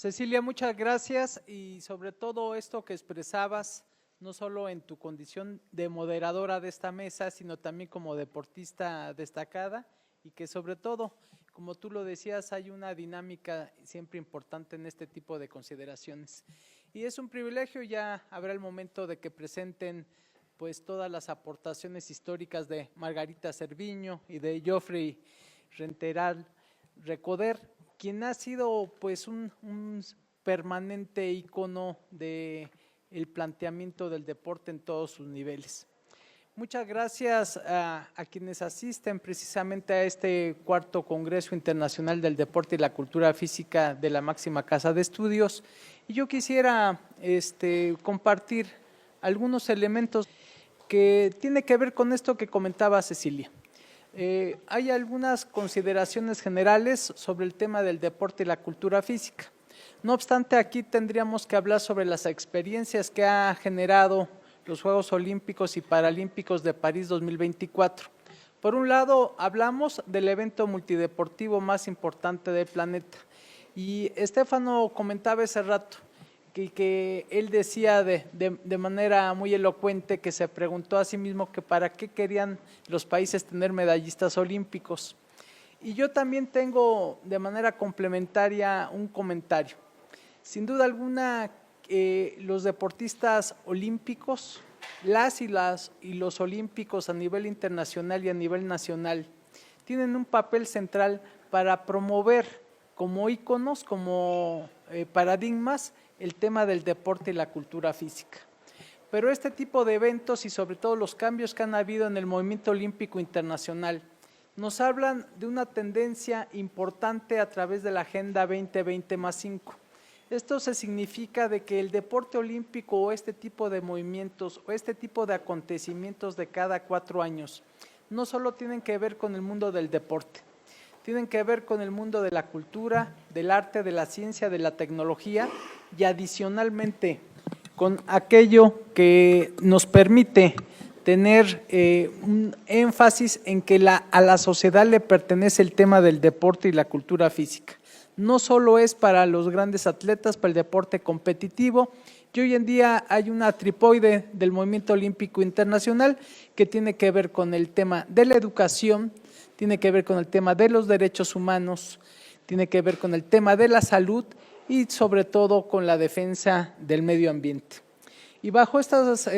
Cecilia, muchas gracias y sobre todo esto que expresabas, no solo en tu condición de moderadora de esta mesa, sino también como deportista destacada y que sobre todo, como tú lo decías, hay una dinámica siempre importante en este tipo de consideraciones. Y es un privilegio, ya habrá el momento de que presenten pues todas las aportaciones históricas de Margarita Cerviño y de Geoffrey Renteral Recoder, quien ha sido pues un permanente ícono de el planteamiento del deporte en todos sus niveles. Muchas gracias a quienes asisten precisamente a este cuarto Congreso Internacional del Deporte y la Cultura Física de la máxima casa de estudios. Y yo quisiera compartir algunos elementos que tienen que ver con esto que comentaba Cecilia. Hay algunas consideraciones generales sobre el tema del deporte y la cultura física. No obstante, aquí tendríamos que hablar sobre las experiencias que ha generado los Juegos Olímpicos y Paralímpicos de París 2024. Por un lado, hablamos del evento multideportivo más importante del planeta. Y Estefano comentaba ese rato que él decía de manera muy elocuente que se preguntó a sí mismo que para qué querían los países tener medallistas olímpicos. Y yo también tengo de manera complementaria un comentario. Sin duda alguna, los deportistas olímpicos, y los olímpicos a nivel internacional y a nivel nacional, tienen un papel central para promover como íconos, como paradigmas, el tema del deporte y la cultura física. Pero este tipo de eventos y sobre todo los cambios que han habido en el movimiento olímpico internacional nos hablan de una tendencia importante a través de la Agenda 2020+5. Esto se significa de que el deporte olímpico o este tipo de movimientos o este tipo de acontecimientos de cada 4 años no solo tienen que ver con el mundo del deporte, tienen que ver con el mundo de la cultura, del arte, de la ciencia, de la tecnología y adicionalmente con aquello que nos permite tener un énfasis en que a la sociedad le pertenece el tema del deporte y la cultura física. No solo es para los grandes atletas, para el deporte competitivo, y hoy en día hay una tripoide del movimiento olímpico internacional que tiene que ver con el tema de la educación, tiene que ver con el tema de los derechos humanos, tiene que ver con el tema de la salud y sobre todo con la defensa del medio ambiente. Y bajo estas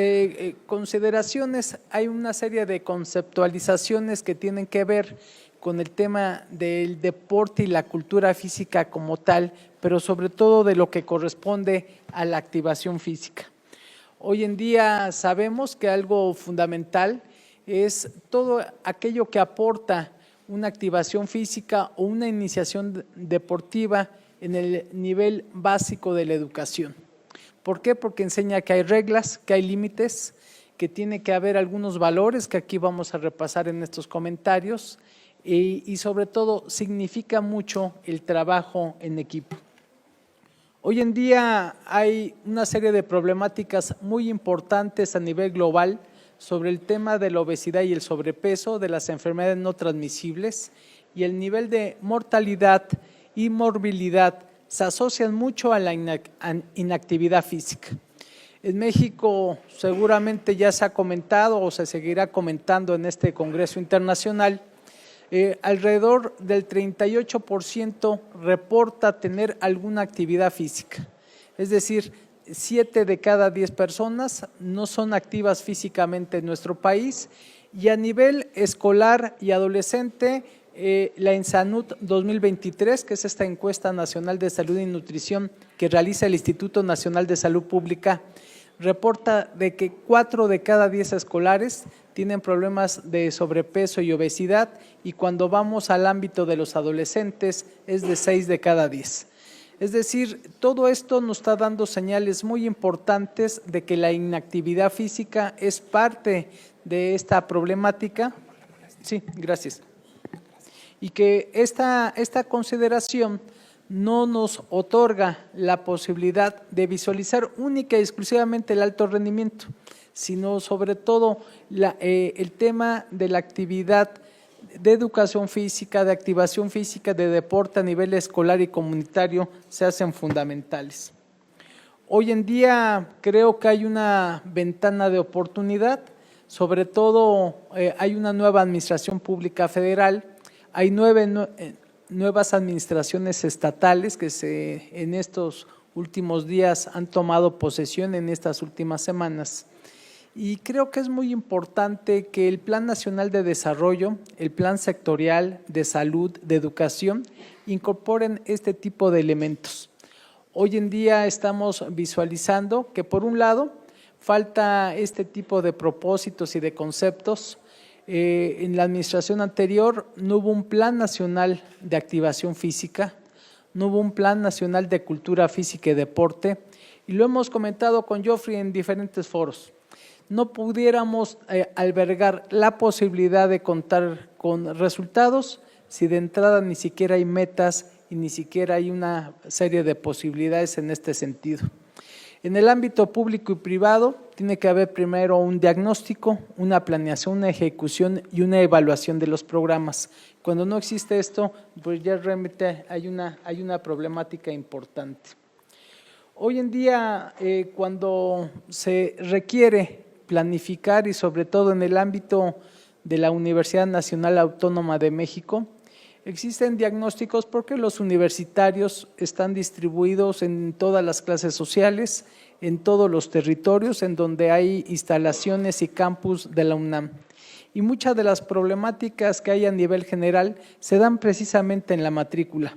consideraciones hay una serie de conceptualizaciones que tienen que ver con el tema del deporte y la cultura física como tal, pero sobre todo de lo que corresponde a la activación física. Hoy en día sabemos que algo fundamental es todo aquello que aporta una activación física o una iniciación deportiva en el nivel básico de la educación. ¿Por qué? Porque enseña que hay reglas, que hay límites, que tiene que haber algunos valores que aquí vamos a repasar en estos comentarios y sobre todo significa mucho el trabajo en equipo. Hoy en día hay una serie de problemáticas muy importantes a nivel global sobre el tema de la obesidad y el sobrepeso, de las enfermedades no transmisibles y el nivel de mortalidad y morbilidad se asocian mucho a la inactividad física. En México seguramente ya se ha comentado o se seguirá comentando en este Congreso Internacional, alrededor del 38% reporta tener alguna actividad física, es decir, 7 de cada 10 personas no son activas físicamente en nuestro país y a nivel escolar y adolescente, la ENSANUD 2023, que es esta encuesta nacional de salud y nutrición que realiza el Instituto Nacional de Salud Pública, reporta de que 4 de cada 10 escolares tienen problemas de sobrepeso y obesidad y cuando vamos al ámbito de los adolescentes es de 6 de cada 10. Es decir, todo esto nos está dando señales muy importantes de que la inactividad física es parte de esta problemática. Sí, gracias. Y que esta consideración no nos otorga la posibilidad de única y exclusivamente el alto rendimiento, sino sobre todo el tema de la actividad de educación física, de activación física, de deporte a nivel escolar y comunitario se hacen fundamentales. Hoy en día creo que hay una ventana de oportunidad, sobre todo hay una nueva administración pública federal, hay nuevas administraciones estatales que en estos últimos días han tomado posesión en estas últimas semanas. Y creo que es muy importante que el Plan Nacional de Desarrollo, el Plan Sectorial de Salud, de Educación, incorporen este tipo de elementos. Hoy en día estamos visualizando que por un lado falta este tipo de propósitos y de conceptos. En la administración anterior no hubo un plan nacional de activación física, no hubo un plan nacional de cultura física y deporte, y lo hemos comentado con Geoffrey en diferentes foros. No pudiéramos albergar la posibilidad de contar con resultados si de entrada ni siquiera hay metas y ni siquiera hay una serie de posibilidades en este sentido. En el ámbito público y privado tiene que haber primero un diagnóstico, una planeación, una ejecución y una evaluación de los programas. Cuando no existe esto, pues ya realmente hay una problemática importante. Hoy en día, cuando se requiere planificar y sobre todo en el ámbito de la Universidad Nacional Autónoma de México, existen diagnósticos porque los universitarios están distribuidos en todas las clases sociales, en todos los territorios en donde hay instalaciones y campus de la UNAM. Y muchas de las problemáticas que hay a nivel general se dan precisamente en la matrícula.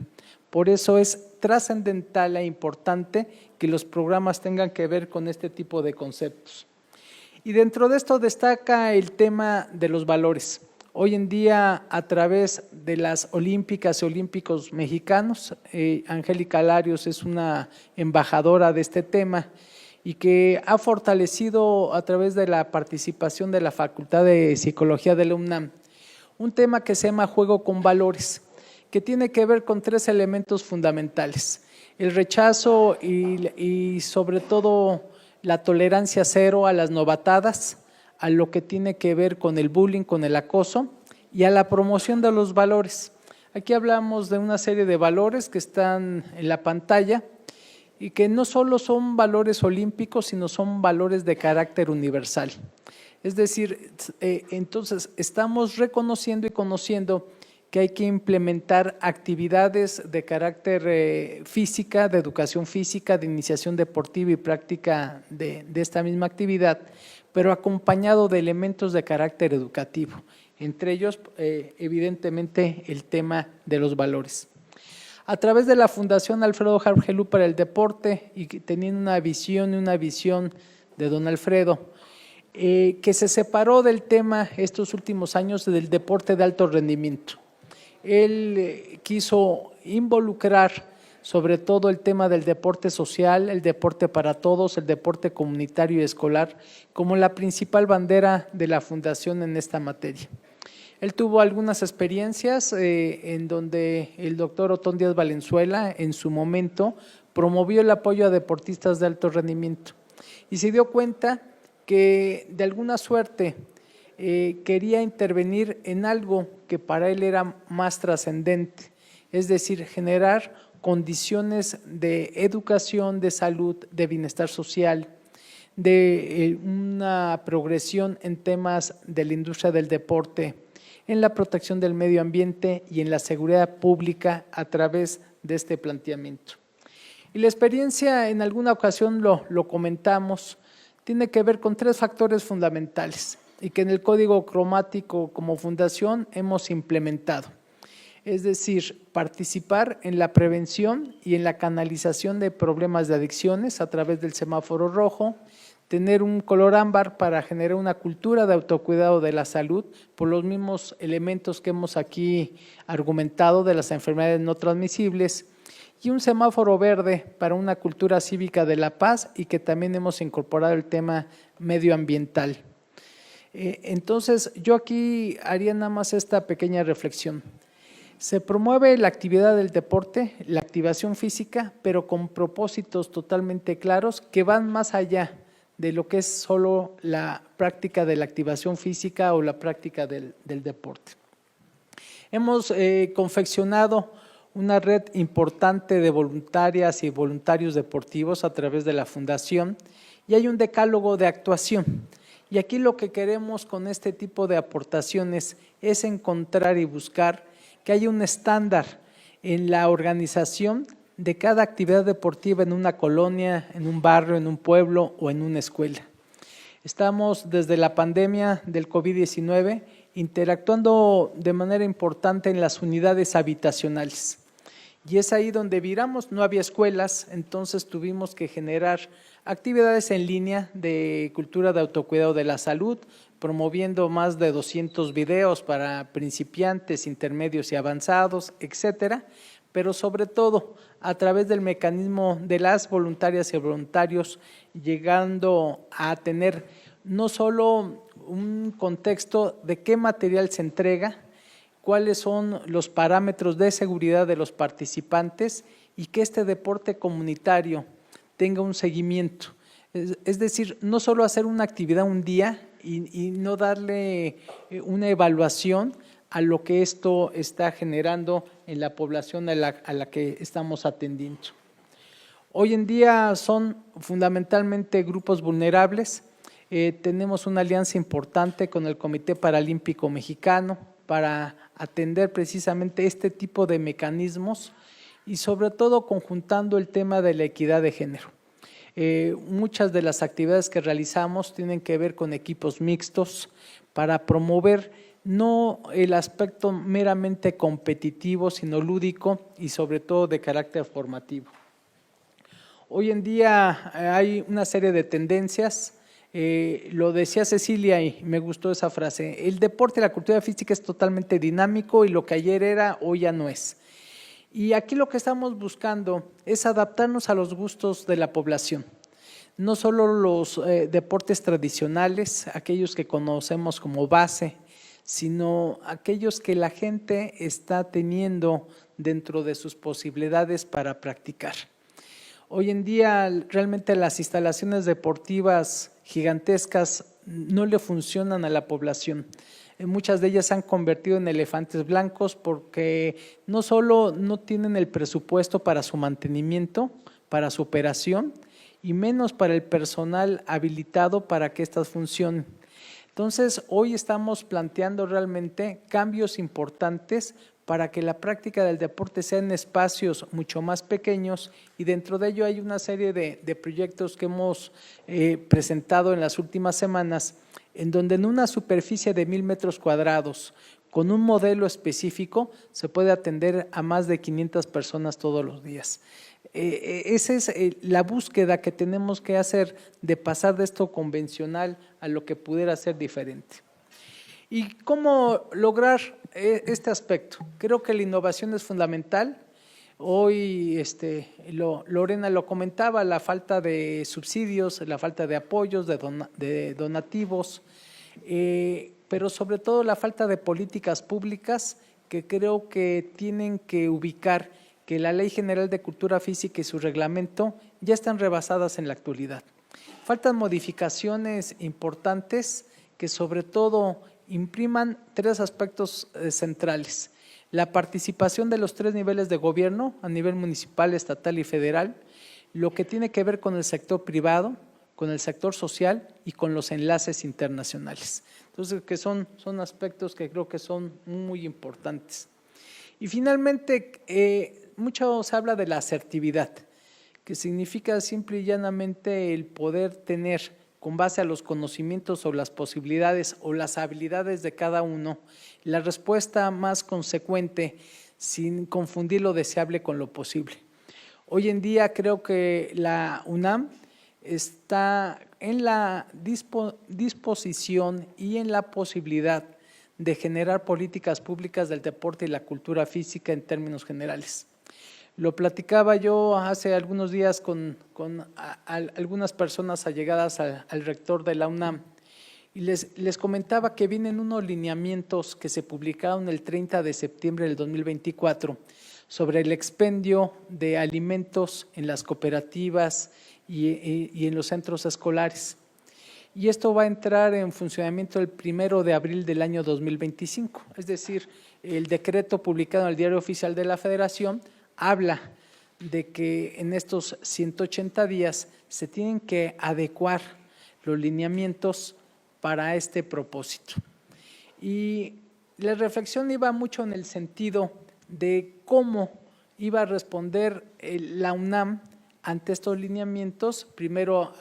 Por eso es trascendental e importante que los programas tengan que ver con este tipo de conceptos. Y dentro de esto destaca el tema de los valores. Hoy en día, a través de las olímpicas y olímpicos mexicanos, Angélica Larios es una embajadora de este tema y que ha fortalecido a través de la participación de la Facultad de Psicología de la UNAM un tema que se llama juego con valores, que tiene que ver con 3 elementos fundamentales: el rechazo y sobre todo la tolerancia cero a las novatadas, a lo que tiene que ver con el bullying, con el acoso y a la promoción de los valores. Aquí hablamos de una serie de valores que están en la pantalla y que no solo son valores olímpicos, sino son valores de carácter universal. Es decir, entonces estamos reconociendo y conociendo que hay que implementar actividades de carácter física, de educación física, de iniciación deportiva y práctica de esta misma actividad, pero acompañado de elementos de carácter educativo, entre ellos evidentemente el tema de los valores. A través de la Fundación Alfredo Harpelú para el Deporte y teniendo una visión de don Alfredo, que se separó del tema estos últimos años del deporte de alto rendimiento. Él quiso involucrar sobre todo el tema del deporte social, el deporte para todos, el deporte comunitario y escolar, como la principal bandera de la fundación en esta materia. Él tuvo algunas experiencias en donde el doctor Otón Díaz Valenzuela en su momento promovió el apoyo a deportistas de alto rendimiento y se dio cuenta que de alguna suerte quería intervenir en algo que para él era más trascendente, es decir, generar condiciones de educación, de salud, de bienestar social, de una progresión en temas de la industria del deporte, en la protección del medio ambiente y en la seguridad pública a través de este planteamiento. Y la experiencia, en alguna ocasión lo comentamos, tiene que ver con 3 factores fundamentales y que en el código cromático como fundación hemos implementado. Es decir, participar en la prevención y en la canalización de problemas de adicciones a través del semáforo rojo, tener un color ámbar para generar una cultura de autocuidado de la salud por los mismos elementos que hemos aquí argumentado de las enfermedades no transmisibles, y un semáforo verde para una cultura cívica de la paz y que también hemos incorporado el tema medioambiental. Entonces, yo aquí haría nada más esta pequeña reflexión. Se promueve la actividad del deporte, la activación física, pero con propósitos totalmente claros que van más allá de lo que es solo la práctica de la activación física o la práctica del deporte. Hemos confeccionado una red importante de voluntarias y voluntarios deportivos a través de la Fundación y hay un decálogo de actuación. Y aquí lo que queremos con este tipo de aportaciones es encontrar y buscar que haya un estándar en la organización de cada actividad deportiva en una colonia, en un barrio, en un pueblo o en una escuela. Estamos desde la pandemia del COVID-19 interactuando de manera importante en las unidades habitacionales. Y es ahí donde viramos, no había escuelas, entonces tuvimos que generar actividades en línea de cultura de autocuidado de la salud, promoviendo más de 200 videos para principiantes, intermedios y avanzados, etcétera, pero sobre todo a través del mecanismo de las voluntarias y voluntarios, llegando a tener no solo un contexto de qué material se entrega, cuáles son los parámetros de seguridad de los participantes y que este deporte comunitario tenga un seguimiento. Es decir, no solo hacer una actividad un día y no darle una evaluación a lo que esto está generando en la población a la que estamos atendiendo. Hoy en día son fundamentalmente grupos vulnerables. Tenemos una alianza importante con el Comité Paralímpico Mexicano para atender precisamente este tipo de mecanismos y sobre todo conjuntando el tema de la equidad de género. Muchas de las actividades que realizamos tienen que ver con equipos mixtos para promover no el aspecto meramente competitivo, sino lúdico y sobre todo de carácter formativo. Hoy en día hay una serie de tendencias. Lo decía Cecilia y me gustó esa frase, el deporte y la cultura física es totalmente dinámico y lo que ayer era, hoy ya no es. Y aquí lo que estamos buscando es adaptarnos a los gustos de la población. No solo los deportes tradicionales, aquellos que conocemos como base, sino aquellos que la gente está teniendo dentro de sus posibilidades para practicar. Hoy en día realmente las instalaciones deportivas gigantescas no le funcionan a la población. Muchas de ellas se han convertido en elefantes blancos porque no solo no tienen el presupuesto para su mantenimiento, para su operación y menos para el personal habilitado para que estas funcionen. Entonces, hoy estamos planteando realmente cambios importantes para que la práctica del deporte sea en espacios mucho más pequeños y dentro de ello hay una serie de proyectos que hemos presentado en las últimas semanas en donde en una superficie de 1000 metros cuadrados con un modelo específico se puede atender a más de 500 personas todos los días. Esa es la búsqueda que tenemos que hacer de pasar de esto convencional a lo que pudiera ser diferente. ¿Y cómo lograr este aspecto? Creo que la innovación es fundamental. Hoy Lorena lo comentaba, la falta de subsidios, la falta de apoyos, de donativos, pero sobre todo la falta de políticas públicas que creo que tienen que ubicar que la Ley General de Cultura Física y su reglamento ya están rebasadas en la actualidad. Faltan modificaciones importantes que sobre todo impriman 3 aspectos centrales. La participación de los 3 niveles de gobierno, a nivel municipal, estatal y federal, lo que tiene que ver con el sector privado, con el sector social y con los enlaces internacionales. Entonces, que son aspectos que creo que son muy importantes. Y finalmente, mucho se habla de la asertividad, que significa simple y llanamente el poder tener, con base a los conocimientos o las posibilidades o las habilidades de cada uno, la respuesta más consecuente sin confundir lo deseable con lo posible. Hoy en día creo que la UNAM está en la disposición y en la posibilidad de generar políticas públicas del deporte y la cultura física en términos generales. Lo platicaba yo hace algunos días con algunas personas allegadas al rector de la UNAM y les comentaba que vienen unos lineamientos que se publicaron el 30 de septiembre del 2024 sobre el expendio de alimentos en las cooperativas y en los centros escolares. y esto va a entrar en funcionamiento el 1 de abril del año 2025. Es decir, el decreto publicado en el Diario Oficial de la Federación habla de que en estos 180 días se tienen que adecuar los lineamientos para este propósito. Y la reflexión iba mucho en el sentido de cómo iba a responder la UNAM ante estos lineamientos. Primero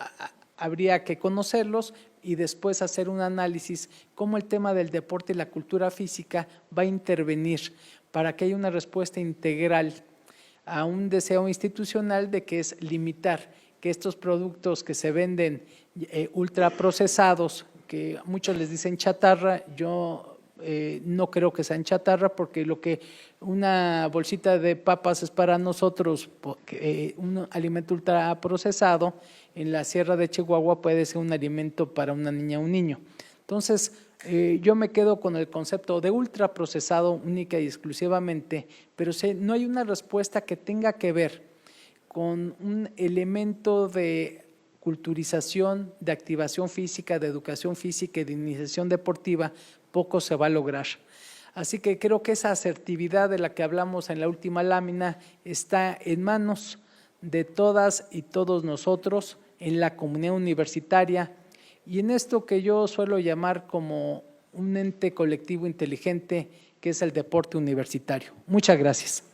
habría que conocerlos y después hacer un análisis cómo el tema del deporte y la cultura física va a intervenir para que haya una respuesta integral a un deseo institucional de que es limitar que estos productos que se venden ultraprocesados, que muchos les dicen chatarra, yo no creo que sean chatarra, porque lo que una bolsita de papas es para nosotros, un alimento ultraprocesado, en la Sierra de Chihuahua puede ser un alimento para una niña o un niño. Entonces, yo me quedo con el concepto de ultraprocesado única y exclusivamente, pero no hay una respuesta que tenga que ver con un elemento de culturización, de activación física, de educación física y de iniciación deportiva, poco se va a lograr. Así que creo que esa asertividad de la que hablamos en la última lámina está en manos de todas y todos nosotros en la comunidad universitaria y en esto que yo suelo llamar como un ente colectivo inteligente, que es el deporte universitario. Muchas gracias.